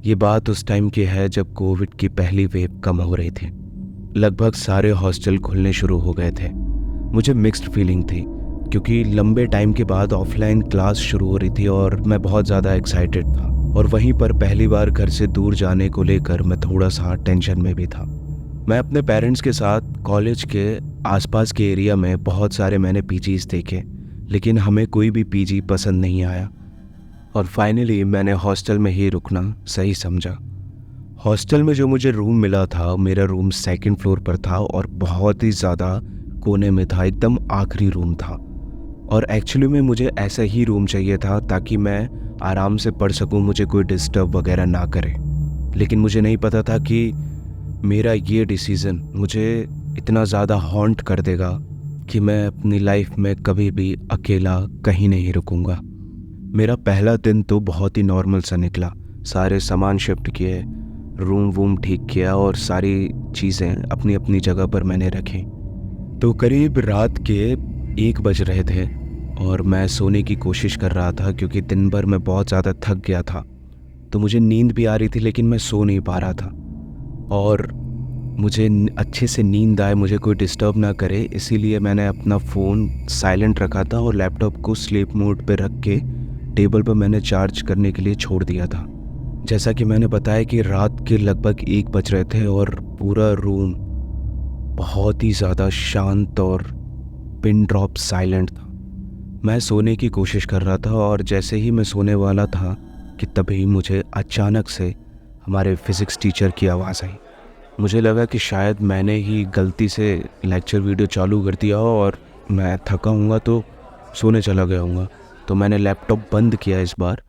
ये बात उस टाइम की है जब कोविड की पहली वेव कम हो रही थी। लगभग सारे हॉस्टल खुलने शुरू हो गए थे। मुझे मिक्स्ड फीलिंग थी क्योंकि लंबे टाइम के बाद ऑफलाइन क्लास शुरू हो रही थी और मैं बहुत ज़्यादा एक्साइटेड था। और वहीं पर पहली बार घर से दूर जाने को लेकर मैं थोड़ा सा टेंशन में भी था। मैं अपने पेरेंट्स के साथ कॉलेज के आसपास के एरिया में बहुत सारे मैंने पीजीज देखे, लेकिन हमें कोई भी पीजी पसंद नहीं आया और फाइनली मैंने हॉस्टल में ही रुकना सही समझा। हॉस्टल में जो मुझे रूम मिला था, मेरा रूम सेकंड फ्लोर पर था और बहुत ही ज़्यादा कोने में था, एकदम आखिरी रूम था। और एक्चुअली में मुझे ऐसा ही रूम चाहिए था ताकि मैं आराम से पढ़ सकूं, मुझे कोई डिस्टर्ब वगैरह ना करे। लेकिन मुझे नहीं पता था कि मेरा ये डिसीज़न मुझे इतना ज़्यादा हॉन्ट कर देगा कि मैं अपनी लाइफ में कभी भी अकेला कहीं नहीं रुकूंगा। मेरा पहला दिन तो बहुत ही नॉर्मल सा निकला। सारे सामान शिफ्ट किए, रूम वूम ठीक किया और सारी चीज़ें अपनी अपनी जगह पर मैंने रखी। तो करीब रात के 1 बज रहे थे और मैं सोने की कोशिश कर रहा था क्योंकि दिन भर मैं बहुत ज़्यादा थक गया था। तो मुझे नींद भी आ रही थी लेकिन मैं सो नहीं पा रहा था। और मुझे अच्छे से नींद आए, मुझे कोई डिस्टर्ब ना करे, इसीलिए मैंने अपना फ़ोन साइलेंट रखा था और लैपटॉप को स्लीप मोड पे रख के टेबल पर मैंने चार्ज करने के लिए छोड़ दिया था। जैसा कि मैंने बताया कि रात के लगभग 1 बज रहे थे और पूरा रूम बहुत ही ज़्यादा शांत और पिन ड्रॉप साइलेंट था। मैं सोने की कोशिश कर रहा था और जैसे ही मैं सोने वाला था कि तभी मुझे अचानक से हमारे फिज़िक्स टीचर की आवाज़ आई। मुझे लगा कि शायद मैंने ही गलती से लेक्चर वीडियो चालू कर दिया हो और मैं थका हूँगा तो सोने चला गया हूँगा। तो मैंने लैपटॉप बंद किया इस बार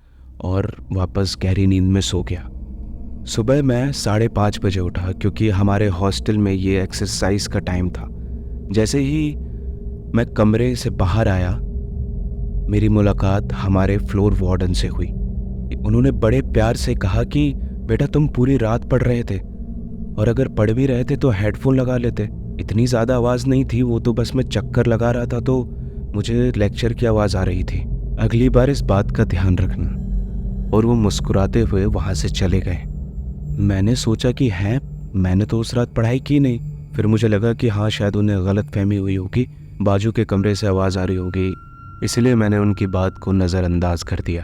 और वापस गहरी नींद में सो गया। सुबह मैं 5:30 बजे उठा क्योंकि हमारे हॉस्टल में ये एक्सरसाइज का टाइम था। जैसे ही मैं कमरे से बाहर आया, मेरी मुलाकात हमारे फ्लोर वार्डन से हुई। उन्होंने बड़े प्यार से कहा कि बेटा तुम पूरी रात पढ़ रहे थे और अगर पढ़ भी रहे थे तो हेडफोन लगा लेते। इतनी ज़्यादा आवाज़ नहीं थी, वो तो बस मैं चक्कर लगा रहा था तो मुझे लेक्चर की आवाज़ आ रही थी। अगली बार इस बात का ध्यान रखना। और वो मुस्कुराते हुए वहाँ से चले गए। मैंने सोचा कि हैं, मैंने तो उस रात पढ़ाई की नहीं। फिर मुझे लगा कि हाँ, शायद उन्हें गलत फहमी हुई होगी, बाजू के कमरे से आवाज़ आ रही होगी, इसलिए मैंने उनकी बात को नज़रअंदाज कर दिया।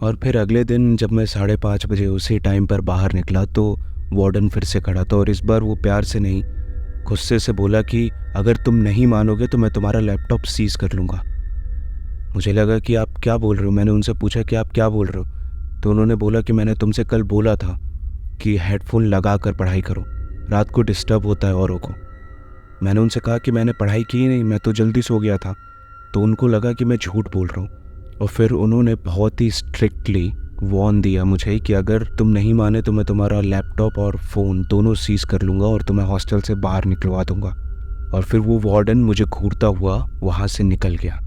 और फिर अगले दिन जब मैं 5:30 बजे उसी टाइम पर बाहर निकला तो वार्डन फिर से खड़ा था और इस बार वो प्यार से नहीं, गुस्से से बोला कि अगर तुम नहीं मानोगे तो मैं तुम्हारा लैपटॉप सीज कर लूँगा। मुझे लगा कि आप क्या बोल रहे हो। मैंने उनसे पूछा कि आप क्या बोल रहे हो। तो उन्होंने बोला कि मैंने तुमसे कल बोला था कि हेडफोन लगा कर पढ़ाई करो, रात को डिस्टर्ब होता है औरों को। मैंने उनसे कहा कि मैंने पढ़ाई की नहीं, मैं तो जल्दी सो गया था। तो उनको लगा कि मैं झूठ बोल रहा हूँ और फिर उन्होंने बहुत ही स्ट्रिक्टली वार्न दिया मुझे कि अगर तुम नहीं माने तो मैं तुम्हारा लैपटॉप और फ़ोन दोनों सीज कर लूँगा और तुम्हें हॉस्टल से बाहर निकलवा दूँगा। और फिर वो वार्डन मुझे घूरता हुआ वहाँ से निकल गया।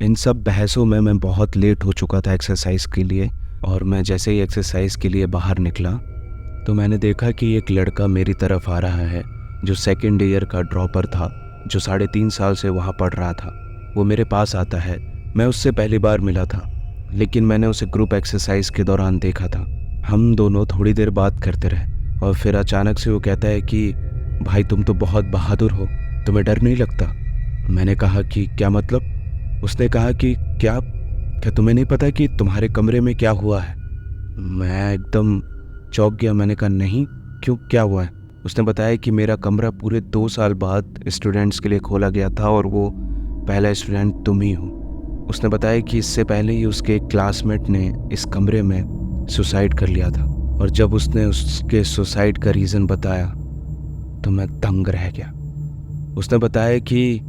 इन सब बहसों में मैं बहुत लेट हो चुका था एक्सरसाइज के लिए और मैं जैसे ही एक्सरसाइज के लिए बाहर निकला तो मैंने देखा कि एक लड़का मेरी तरफ आ रहा है जो सेकेंड ईयर का ड्रॉपर था, जो 3.5 साल से वहाँ पढ़ रहा था। वो मेरे पास आता है। मैं उससे पहली बार मिला था लेकिन मैंने उसे ग्रुप एक्सरसाइज के दौरान देखा था। हम दोनों थोड़ी देर बात करते रहे और फिर अचानक से वो कहता है कि भाई तुम तो बहुत बहादुर हो, तुम्हें डर नहीं लगता। मैंने कहा कि क्या मतलब। उसने कहा कि क्या तुम्हें नहीं पता कि तुम्हारे कमरे में क्या हुआ है। मैं एकदम चौंक गया। मैंने कहा नहीं, क्यों, क्या हुआ है। उसने बताया कि मेरा कमरा पूरे 2 साल बाद स्टूडेंट्स के लिए खोला गया था और वो पहला स्टूडेंट तुम ही हो। उसने बताया कि इससे पहले ही उसके एक क्लासमेट ने इस कमरे में सुसाइड कर लिया था और जब उसने उसके सुसाइड का रीज़न बताया तो मैं दंग रह गया। उसने बताया कि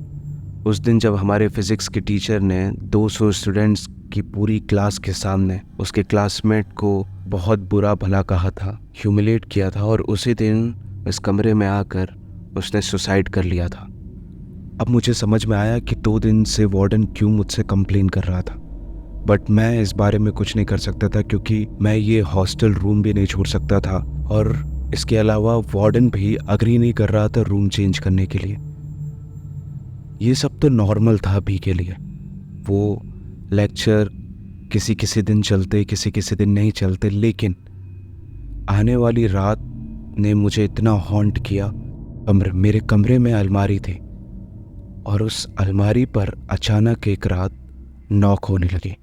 उस दिन जब हमारे फिज़िक्स के टीचर ने 200 स्टूडेंट्स की पूरी क्लास के सामने उसके क्लासमेट को बहुत बुरा भला कहा था, ह्यूमिलेट किया था और उसी दिन इस कमरे में आकर उसने सुसाइड कर लिया था। अब मुझे समझ में आया कि 2 दिन से वार्डन क्यों मुझसे कंप्लेन कर रहा था, बट मैं इस बारे में कुछ नहीं कर सकता था क्योंकि मैं ये हॉस्टल रूम भी नहीं छोड़ सकता था और इसके अलावा वार्डन भी अग्री नहीं कर रहा था रूम चेंज करने के लिए। ये सब तो नॉर्मल था अभी के लिए। वो लेक्चर किसी किसी दिन चलते, किसी किसी दिन नहीं चलते, लेकिन आने वाली रात ने मुझे इतना हॉन्ट किया। मेरे कमरे में अलमारी थी और उस अलमारी पर अचानक एक रात नॉक होने लगी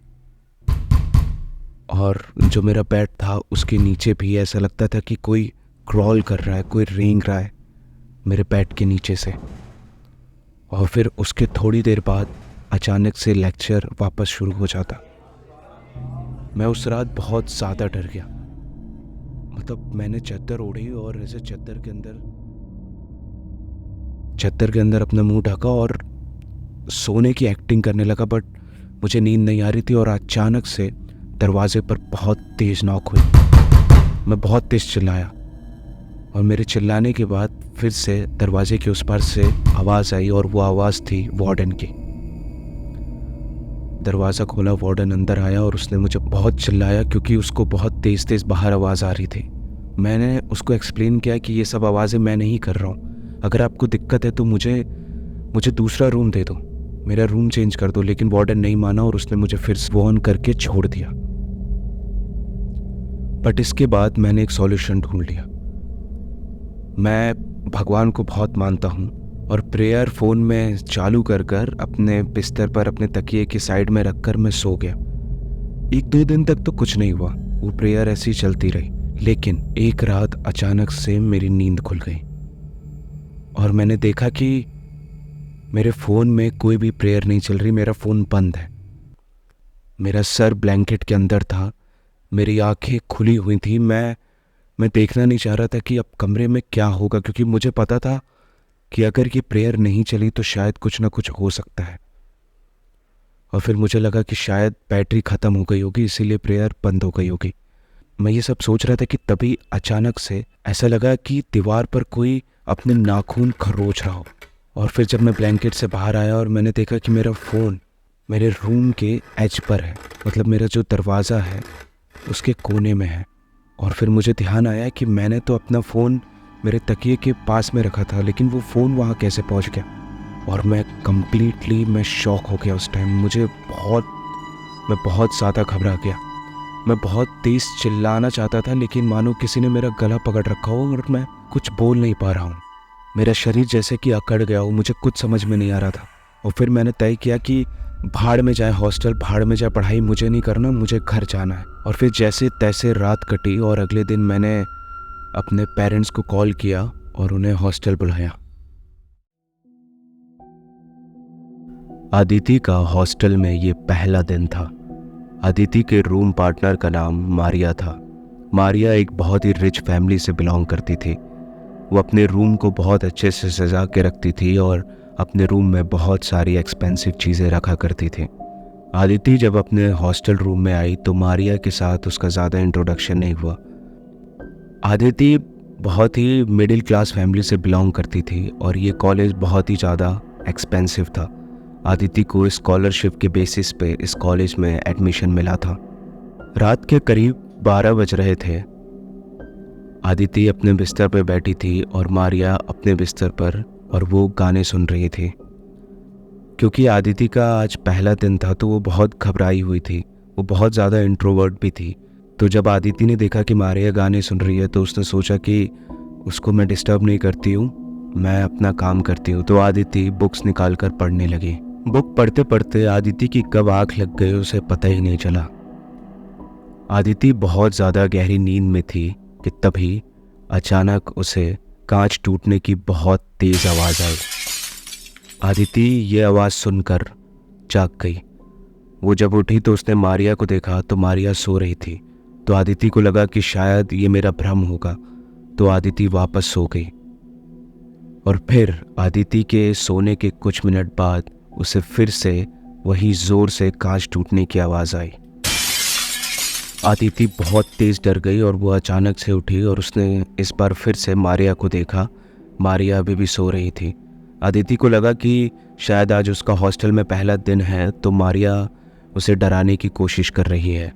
और जो मेरा बेड था उसके नीचे भी ऐसा लगता था कि कोई क्रॉल कर रहा है, कोई रेंग रहा है मेरे बेड के नीचे से। और फिर उसके थोड़ी देर बाद अचानक से लेक्चर वापस शुरू हो जाता। मैं उस रात बहुत ज़्यादा डर गया। मतलब मैंने चादर ओढ़ी और ऐसे चद्दर के अंदर अपना मुंह ढका और सोने की एक्टिंग करने लगा, बट मुझे नींद नहीं आ रही थी। और अचानक से दरवाजे पर बहुत तेज़ नॉक हुई। मैं बहुत तेज़ चिल्लाया और मेरे चिल्लाने के बाद फिर से दरवाजे के उस पार से आवाज़ आई और वो आवाज़ थी वार्डन की। दरवाज़ा खोला, वार्डन अंदर आया और उसने मुझे बहुत चिल्लाया क्योंकि उसको बहुत तेज़ तेज़ बाहर आवाज़ आ रही थी। मैंने उसको एक्सप्लेन किया कि ये सब आवाज़ें मैं नहीं कर रहा हूँ, अगर आपको दिक्कत है तो मुझे दूसरा रूम दे दो, मेरा रूम चेंज कर दो। लेकिन वार्डन नहीं माना और उसने मुझे फिर से ऑन करके छोड़ दिया। बट इसके बाद मैंने एक सॉल्यूशन ढूंढ लिया। मैं भगवान को बहुत मानता हूँ और प्रेयर फ़ोन में चालू कर कर अपने बिस्तर पर अपने तकिए की साइड में रखकर मैं सो गया। 1-2 दिन तक तो कुछ नहीं हुआ, वो प्रेयर ऐसी चलती रही। लेकिन एक रात अचानक से मेरी नींद खुल गई और मैंने देखा कि मेरे फ़ोन में कोई भी प्रेयर नहीं चल रही, मेरा फ़ोन बंद है। मेरा सर ब्लैंकेट के अंदर था, मेरी आंखें खुली हुई थी। मैं देखना नहीं चाह रहा था कि अब कमरे में क्या होगा, क्योंकि मुझे पता था कि अगर ये प्रेयर नहीं चली तो शायद कुछ ना कुछ हो सकता है। और फिर मुझे लगा कि शायद बैटरी ख़त्म हो गई होगी, इसीलिए प्रेयर बंद हो गई होगी। मैं ये सब सोच रहा था कि तभी अचानक से ऐसा लगा कि दीवार पर कोई अपने नाखून खरोच रहा हो। और फिर जब मैं ब्लैंकेट से बाहर आया और मैंने देखा कि मेरा फ़ोन मेरे रूम के एज पर है, मतलब मेरा जो दरवाज़ा है उसके कोने में है। और फिर मुझे ध्यान आया कि मैंने तो अपना फ़ोन मेरे तकिए के पास में रखा था, लेकिन वो फ़ोन वहाँ कैसे पहुँच गया। और मैं शॉक हो गया उस टाइम। मैं बहुत ज़्यादा घबरा गया। मैं बहुत तेज़ चिल्लाना चाहता था, लेकिन मानो किसी ने मेरा गला पकड़ रखा हो और मैं कुछ बोल नहीं पा रहा हूँ। मेरा शरीर जैसे कि अकड़ गया हो, मुझे कुछ समझ में नहीं आ रहा था। और फिर मैंने तय किया कि भाड़ में जाए हॉस्टल, भाड़ में जाए पढ़ाई, मुझे नहीं करना, मुझे घर जाना है। और फिर जैसे तैसे रात कटी और अगले दिन मैंने अपने पेरेंट्स को कॉल किया और उन्हें हॉस्टल बुलाया। अदिति का हॉस्टल में ये पहला दिन था। अदिति के रूम पार्टनर का नाम मारिया था। मारिया एक बहुत ही रिच फैमिली से बिलोंग करती थी। वो अपने रूम को बहुत अच्छे से सजा के रखती थी और अपने रूम में बहुत सारी एक्सपेंसिव चीज़ें रखा करती थी। अदिति जब अपने हॉस्टल रूम में आई तो मारिया के साथ उसका ज़्यादा इंट्रोडक्शन नहीं हुआ। अदिति बहुत ही मिडिल क्लास फैमिली से बिलोंग करती थी और ये कॉलेज बहुत ही ज़्यादा एक्सपेंसिव था। अदिति को स्कॉलरशिप के बेसिस पे इस कॉलेज में एडमिशन मिला था। रात के करीब 12 बज रहे थे। अदिति अपने बिस्तर पर बैठी थी और मारिया अपने बिस्तर पर, और वो गाने सुन रही थी। क्योंकि अदिति का आज पहला दिन था तो वो बहुत घबराई हुई थी। वो बहुत ज़्यादा इंट्रोवर्ट भी थी। तो जब अदिति ने देखा कि मारिया गाने सुन रही है तो उसने सोचा कि उसको मैं डिस्टर्ब नहीं करती हूँ, मैं अपना काम करती हूँ। तो अदिति बुक्स निकाल कर पढ़ने लगी। बुक पढ़ते पढ़ते अदिति की कब आँख लग गई उसे पता ही नहीं चला। अदिति बहुत ज़्यादा गहरी नींद में थी कि तभी अचानक उसे कांच टूटने की बहुत तेज़ आवाज़ आई। अदिति ये आवाज़ सुनकर जाग गई। वो जब उठी तो उसने मारिया को देखा तो मारिया सो रही थी। तो अदिति को लगा कि शायद ये मेरा भ्रम होगा, तो अदिति वापस सो गई। और फिर अदिति के सोने के कुछ मिनट बाद उसे फिर से वही ज़ोर से कांच टूटने की आवाज़ आई। अदिति बहुत तेज़ डर गई और वो अचानक से उठी और उसने इस बार फिर से मारिया को देखा। मारिया अभी भी सो रही थी। अदिति को लगा कि शायद आज उसका हॉस्टल में पहला दिन है तो मारिया उसे डराने की कोशिश कर रही है।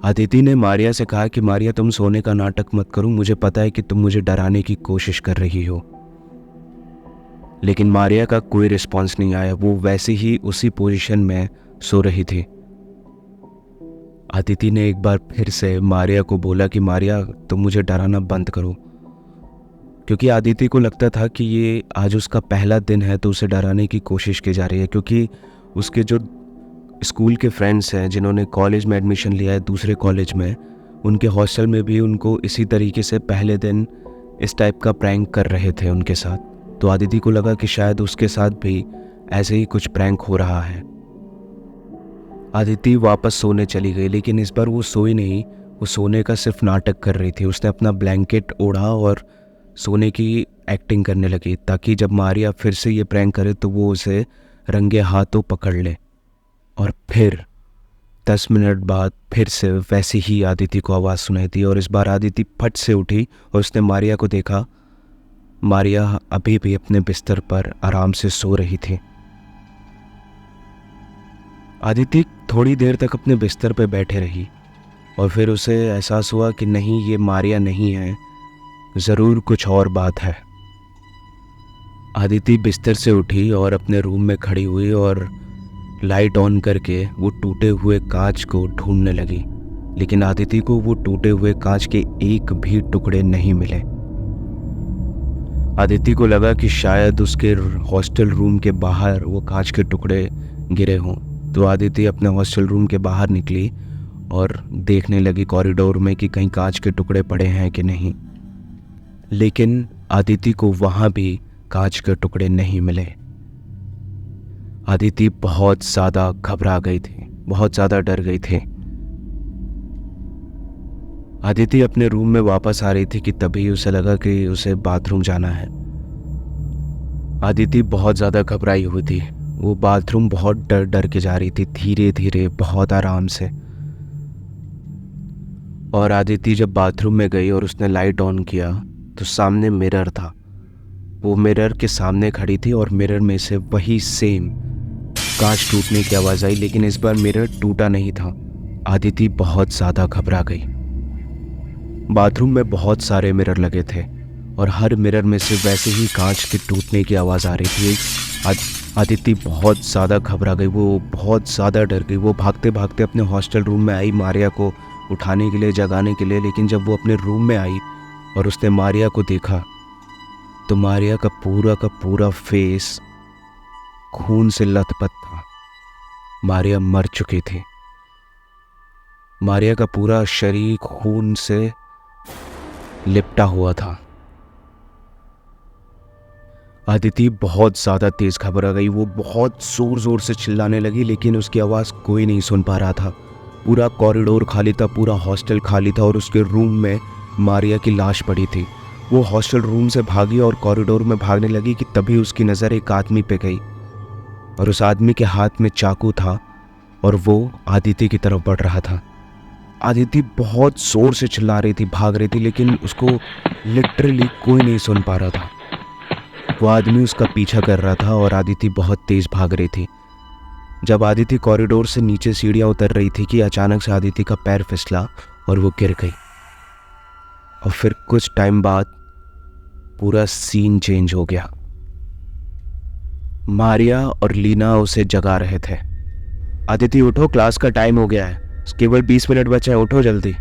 अदिति ने मारिया से कहा कि मारिया तुम सोने का नाटक मत करो, मुझे पता है कि तुम मुझे डराने की कोशिश कर रही हो। लेकिन मारिया का कोई रिस्पॉन्स नहीं आया। वो वैसे ही उसी पोजीशन में सो रही थी। आदिति ने एक बार फिर से मारिया को बोला कि मारिया तुम मुझे डराना बंद करो, क्योंकि आदिति को लगता था कि ये आज उसका पहला दिन है तो उसे डराने की कोशिश की जा रही है, क्योंकि उसके जो स्कूल के फ्रेंड्स हैं जिन्होंने कॉलेज में एडमिशन लिया है दूसरे कॉलेज में, उनके हॉस्टल में भी उनको इसी तरीके से पहले दिन इस टाइप का प्रैंक कर रहे थे उनके साथ। तो आदिति को लगा कि शायद उसके साथ भी ऐसे ही कुछ प्रैंक हो रहा है। आदिति वापस सोने चली गई, लेकिन इस बार वो सोई नहीं, वो सोने का सिर्फ नाटक कर रही थी। उसने अपना ब्लैंकेट ओढ़ा और सोने की एक्टिंग करने लगी, ताकि जब मारिया फिर से ये प्रैंक करे तो वो उसे रंगे हाथों पकड़ ले। और फिर 10 मिनट बाद फिर से वैसी ही आदिति को आवाज़ सुनाई दी, और इस बार आदिति फट से उठी और उसने मारिया को देखा। मारिया अभी भी अपने बिस्तर पर आराम से सो रही थी। आदिति थोड़ी देर तक अपने बिस्तर पर बैठे रही और फिर उसे एहसास हुआ कि नहीं, ये मारिया नहीं है, ज़रूर कुछ और बात है। आदिति बिस्तर से उठी और अपने रूम में खड़ी हुई और लाइट ऑन करके वो टूटे हुए कांच को ढूंढने लगी, लेकिन आदिति को वो टूटे हुए कांच के एक भी टुकड़े नहीं मिले। आदिति को लगा कि शायद उसके हॉस्टल रूम के बाहर वो कांच के टुकड़े गिरे हों। तो आदिति अपने हॉस्टल रूम के बाहर निकली और देखने लगी कॉरिडोर में कि कहीं कांच के टुकड़े पड़े हैं कि नहीं, लेकिन आदिति को वहाँ भी कांच के टुकड़े नहीं मिले। आदिति बहुत ज़्यादा घबरा गई थी, बहुत ज़्यादा डर गई थी। आदिति अपने रूम में वापस आ रही थी कि तभी उसे लगा कि उसे बाथरूम जाना है। आदिति बहुत ज़्यादा घबराई हुई थी, वो बाथरूम बहुत डर डर के जा रही थी, धीरे धीरे, बहुत आराम से। और आदिति जब बाथरूम में गई और उसने लाइट ऑन किया तो सामने मिरर था। वो मिरर के सामने खड़ी थी और मिरर में से वही सेम कांच टूटने की आवाज़ आई, लेकिन इस बार मिरर टूटा नहीं था। आदिति बहुत ज़्यादा घबरा गई। बाथरूम में बहुत सारे मिरर लगे थे और हर मिरर में से वैसे ही कांच के टूटने की आवाज़ आ रही थी। आदिति बहुत ज़्यादा घबरा गई, वो बहुत ज़्यादा डर गई। वो भागते भागते अपने हॉस्टल रूम में आई मारिया को उठाने के लिए, जगाने के लिए, लेकिन जब वो अपने रूम में आई और उसने मारिया को देखा तो मारिया का पूरा फेस खून से लथपथ था। मारिया मर चुकी थी। मारिया का पूरा शरीर खून से लिपटा हुआ था। आदिति बहुत ज़्यादा तेज घबरा गई। वो बहुत ज़ोर ज़ोर से चिल्लाने लगी, लेकिन उसकी आवाज़ कोई नहीं सुन पा रहा था। पूरा कॉरिडोर खाली था, पूरा हॉस्टल खाली था और उसके रूम में मारिया की लाश पड़ी थी। वो हॉस्टल रूम से भागी और कॉरिडोर में भागने लगी कि तभी उसकी नज़र एक आदमी पे गई और उस आदमी के हाथ में चाकू था और वो आदिति की तरफ बढ़ रहा था। आदिति बहुत ज़ोर से चिल्ला रही थी, भाग रही थी, लेकिन उसको लिटरली कोई नहीं सुन पा रहा था। वो आदमी उसका पीछा कर रहा था और आदिति बहुत तेज़ भाग रही थी। जब आदिति कॉरिडोर से नीचे सीढ़ियाँ उतर रही थी कि अचानक से आदिति का पैर फिसला और वो गिर गई। और फिर कुछ टाइम बाद पूरा सीन चेंज हो गया। मारिया और लीना उसे जगा रहे थे। आदिति उठो, क्लास का टाइम हो गया है, केवल 20 मिनट बचा है, उठो जल्दी।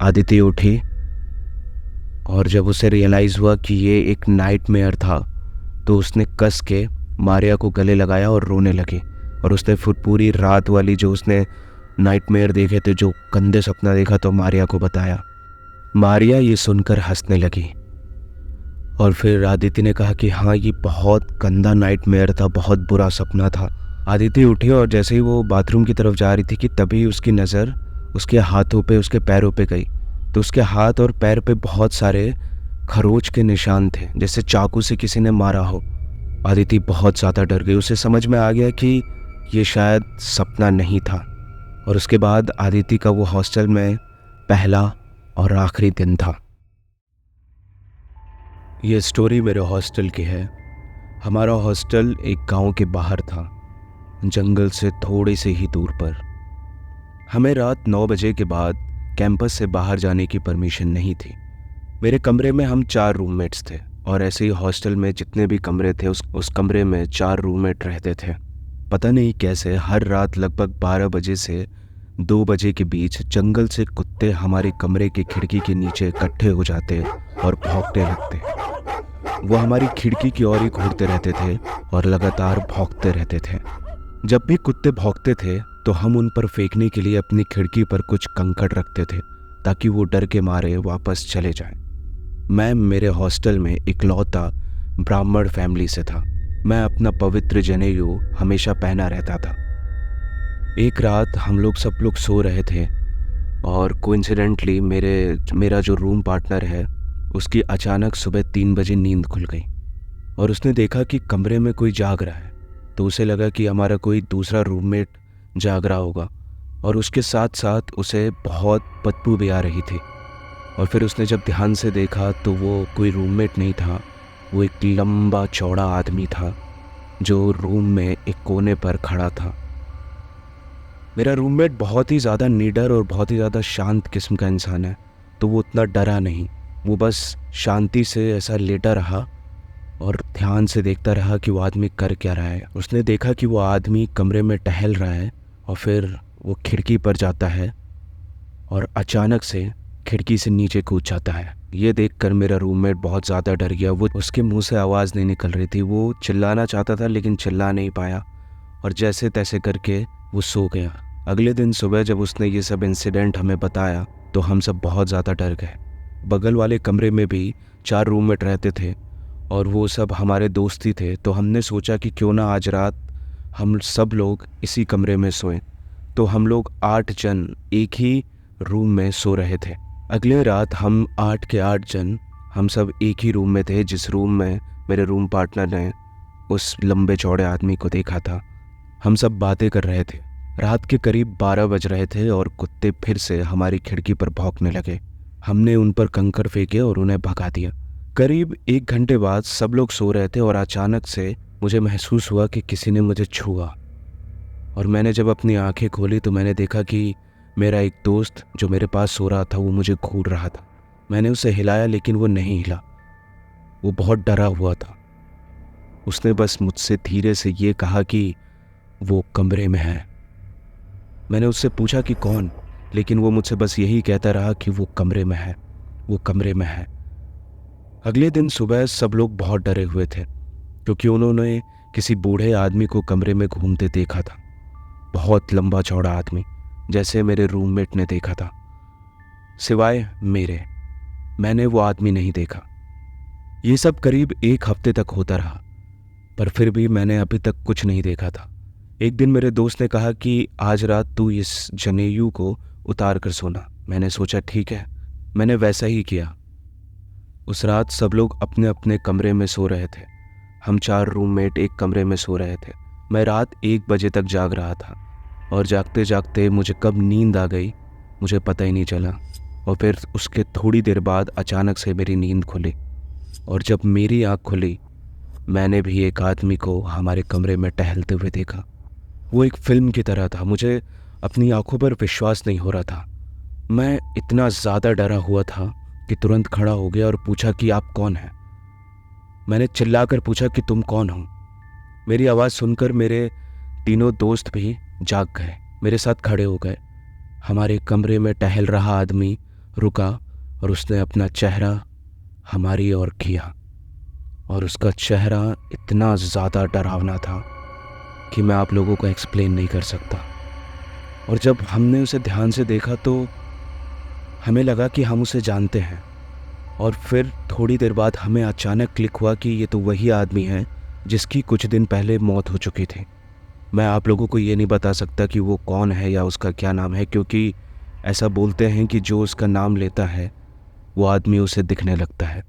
आदिति उठी और जब उसे रियलाइज़ हुआ कि ये एक नाइटमेयर था तो उसने कस के मारिया को गले लगाया और रोने लगी। और उसने फिर पूरी रात वाली जो उसने नाइटमेयर देखे थे, जो गंदे सपना देखा, तो मारिया को बताया। मारिया ये सुनकर हंसने लगी और फिर आदिति ने कहा कि हाँ, ये बहुत गंदा नाइटमेयर था, बहुत बुरा सपना था। आदिति उठी और जैसे ही वो बाथरूम की तरफ जा रही थी कि तभी उसकी नज़र उसके हाथों पे, उसके पैरों पे गई। तो उसके हाथ और पैर पे बहुत सारे खरोच के निशान थे, जैसे चाकू से किसी ने मारा हो। आदिति बहुत ज़्यादा डर गई। उसे समझ में आ गया कि ये शायद सपना नहीं था। और उसके बाद आदिति का वो हॉस्टल में पहला और आखिरी दिन था। ये स्टोरी मेरे हॉस्टल की है। हमारा हॉस्टल एक गांव के बाहर था, जंगल से थोड़े से ही दूर पर। हमें रात 9 बजे के बाद कैंपस से बाहर जाने की परमिशन नहीं थी। मेरे कमरे में हम 4 रूममेट्स थे और ऐसे ही हॉस्टल में जितने भी कमरे थे उस कमरे में 4 रूममेट रहते थे। पता नहीं कैसे हर रात लगभग 12 बजे से 2 बजे के बीच जंगल से कुत्ते हमारे कमरे के खिड़की के नीचे इकट्ठे हो जाते और भौंकने लगते। वो हमारी खिड़की की ओर ही घूरते रहते थे और लगातार भौंकते रहते थे। जब भी कुत्ते भौंकते थे तो हम उन पर फेंकने के लिए अपनी खिड़की पर कुछ कंकड़ रखते थे ताकि वो डर के मारे वापस चले जाएं। मैं मेरे हॉस्टल में इकलौता ब्राह्मण फैमिली से था। मैं अपना पवित्र जनेऊ हमेशा पहना रहता था। एक रात हम लोग सब लोग सो रहे थे और कोइंसिडेंटली मेरा जो रूम पार्टनर है उसकी अचानक सुबह 3 बजे नींद खुल गई और उसने देखा कि कमरे में कोई जाग रहा है। तो उसे लगा कि हमारा कोई दूसरा रूममेट जाग रहा होगा और उसके साथ साथ उसे बहुत बदबू भी आ रही थी। और फिर उसने जब ध्यान से देखा तो वो कोई रूममेट नहीं था, वो एक लंबा चौड़ा आदमी था जो रूम में एक कोने पर खड़ा था। मेरा रूममेट बहुत ही ज़्यादा निडर और बहुत ही ज़्यादा शांत किस्म का इंसान है, तो वो उतना डरा नहीं। वो बस शांति से ऐसा लेटा रहा और ध्यान से देखता रहा कि वो आदमी कर क्या रहा है। उसने देखा कि वो आदमी कमरे में टहल रहा है और फिर वो खिड़की पर जाता है और अचानक से खिड़की से नीचे कूद जाता है। ये देखकर मेरा रूममेट बहुत ज़्यादा डर गया। वो उसके मुंह से आवाज़ नहीं निकल रही थी। वो चिल्लाना चाहता था लेकिन चिल्ला नहीं पाया और जैसे तैसे करके वो सो गया। अगले दिन सुबह जब उसने ये सब इंसिडेंट हमें बताया तो हम सब बहुत ज़्यादा डर गए। बगल वाले कमरे में भी 4 रूममेट रहते थे और वो सब हमारे दोस्त ही थे। तो हमने सोचा कि क्यों ना आज रात हम सब लोग इसी कमरे में सोएं। तो हम लोग 8 जन एक ही रूम में सो रहे थे। अगले रात हम 8 के 8 जन हम सब एक ही रूम में थे, जिस रूम में मेरे रूम पार्टनर ने उस लंबे चौड़े आदमी को देखा था। हम सब बातें कर रहे थे। रात के करीब 12 बज रहे थे और कुत्ते फिर से हमारी खिड़की पर भौंकने लगे। हमने उन पर कंकड़ फेंके और उन्हें भगा दिया। करीब 1 घंटे बाद सब लोग सो रहे थे और अचानक से मुझे महसूस हुआ कि किसी ने मुझे छुआ और मैंने जब अपनी आंखें खोली तो मैंने देखा कि मेरा एक दोस्त जो मेरे पास सो रहा था वो मुझे घूर रहा था। मैंने उसे हिलाया लेकिन वो नहीं हिला। वो बहुत डरा हुआ था। उसने बस मुझसे धीरे से ये कहा कि वो कमरे में है। मैंने उससे पूछा कि कौन, लेकिन वो मुझसे बस यही कहता रहा कि वो कमरे में है, वो कमरे में है। अगले दिन सुबह सब लोग बहुत डरे हुए थे क्योंकि उन्होंने किसी बूढ़े आदमी को कमरे में घूमते देखा था। बहुत लंबा चौड़ा आदमी, जैसे मेरे रूममेट ने देखा था। सिवाय मेरे, मैंने वो आदमी नहीं देखा। ये सब करीब 1 हफ्ते तक होता रहा, पर फिर भी मैंने अभी तक कुछ नहीं देखा था। एक दिन मेरे दोस्त ने कहा कि आज रात तू इस जनेऊ को उतार कर सोना। मैंने सोचा ठीक है, मैंने वैसा ही किया। उस रात सब लोग अपने अपने कमरे में सो रहे थे। हम 4 रूममेट एक कमरे में सो रहे थे। मैं रात 1 बजे तक जाग रहा था और जागते जागते मुझे कब नींद आ गई मुझे पता ही नहीं चला। और फिर उसके थोड़ी देर बाद अचानक से मेरी नींद खुली और जब मेरी आँख खुली मैंने भी एक आदमी को हमारे कमरे में टहलते हुए देखा। वो एक फिल्म की तरह था। मुझे अपनी आंखों पर विश्वास नहीं हो रहा था। मैं इतना ज़्यादा डरा हुआ था कि तुरंत खड़ा हो गया और पूछा कि आप कौन हैं। मैंने चिल्लाकर पूछा कि तुम कौन हो। मेरी आवाज़ सुनकर मेरे तीनों दोस्त भी जाग गए, मेरे साथ खड़े हो गए। हमारे कमरे में टहल रहा आदमी रुका और उसने अपना चेहरा हमारी ओर किया और उसका चेहरा इतना ज़्यादा डरावना था कि मैं आप लोगों को एक्सप्लेन नहीं कर सकता। और जब हमने उसे ध्यान से देखा तो हमें लगा कि हम उसे जानते हैं। और फिर थोड़ी देर बाद हमें अचानक क्लिक हुआ कि ये तो वही आदमी है जिसकी कुछ दिन पहले मौत हो चुकी थी। मैं आप लोगों को ये नहीं बता सकता कि वो कौन है या उसका क्या नाम है, क्योंकि ऐसा बोलते हैं कि जो उसका नाम लेता है वो आदमी उसे दिखने लगता है।